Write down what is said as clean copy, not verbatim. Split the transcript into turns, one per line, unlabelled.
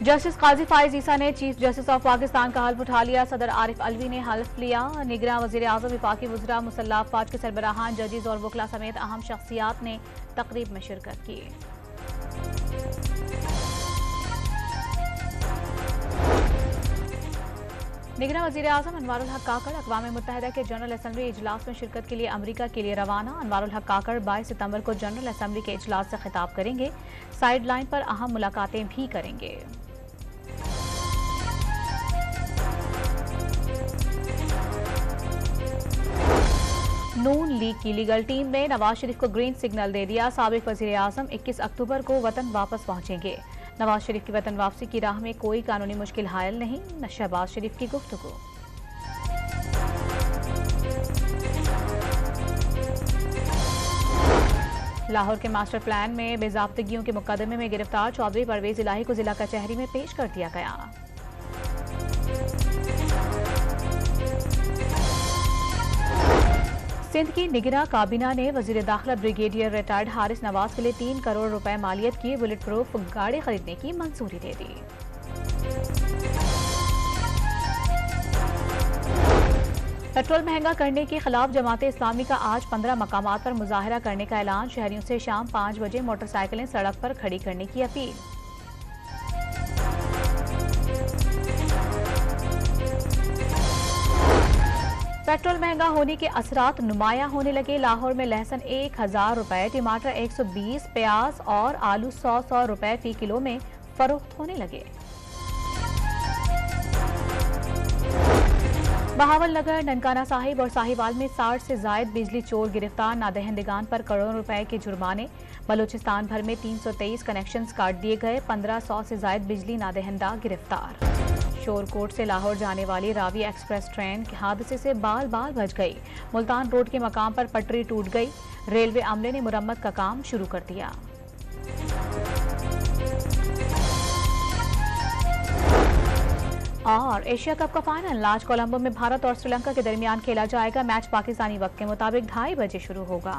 Justice काजी फाइज ईसा ने chief justice of Pakistan का हल्फ उठा लिया। सदर आरिफ अलवी ने हल्फ लिया। निगरान वजीर आजम, विफाकी वज़रा, मुसल्लह अफवाज के सरबराहान, जजेस और वकला समेत अहम शख्सियात ने तकरीब में शिरकत की। निगरान वज़ीर आज़म अनवारुल हक काकड़ अक़वाम मुत्तहिदा के जनरल असम्बली इजलास में शिरकत के लिए अमरीका के लिए रवाना। अनवारुल हक काकड़ 22 सितंबर को जनरल असम्बली के इजलास से खिताब करेंगे। साइड लाइन पर अहम मुलाकातें भी करेंगे। नून लीग की लीगल टीम ने नवाज शरीफ को ग्रीन सिग्नल दे दिया। साबिक वज़ीर आज़म 21 अक्टूबर को वतन वापस पहुंचेंगे। नवाज शरीफ की वतन वापसी की राह में कोई कानूनी मुश्किल हायल नहीं, शहबाज शरीफ की गुफ्तगू। लाहौर के मास्टर प्लान में बेज़ाब्तगियों के मुकदमे में गिरफ्तार चौधरी परवेज इलाही को जिला कचहरी में पेश कर दिया गया। सिंध की निगरां काबीना ने वजीर दाखिला ब्रिगेडियर रिटायर्ड हारिस नवाज के लिए 3 करोड़ रुपए मालियत की बुलेट प्रूफ गाड़ी खरीदने की मंजूरी दे दी। पेट्रोल महंगा करने के खिलाफ जमात इस्लामी का आज 15 मकामात पर मुजाहरा करने का ऐलान। शहरियों से शाम 5 बजे मोटरसाइकिलें सड़क पर खड़ी करने की अपील। पेट्रोल महंगा होने के असरात नुमाया होने लगे। लाहौर में लहसुन 1000 रुपए, टमाटर 120, प्याज और आलू 100 रुपए फी किलो में फरोख्त होने लगे। बहावल नगर, ननकाना साहिब और साहिवाल में 60 से जायद बिजली चोर गिरफ्तार। नादहिंदगान पर करोड़ों रुपए के जुर्माने। बलूचिस्तान भर में 323 कनेक्शंस काट दिए गए। 1500 से जायद बिजली नादहिंदा गिरफ्तार। शोरकोट से लाहौर जाने वाली रावी एक्सप्रेस ट्रेन के हादसे से बाल बाल बच गई। मुल्तान रोड के मकाम पर पटरी टूट गई। रेलवे अमले ने मुरम्मत का काम शुरू कर दिया। और एशिया कप का फाइनल आज कोलंबो में भारत और श्रीलंका के दरमियान खेला जाएगा। मैच पाकिस्तानी वक्त के मुताबिक 2:30 बजे शुरू होगा।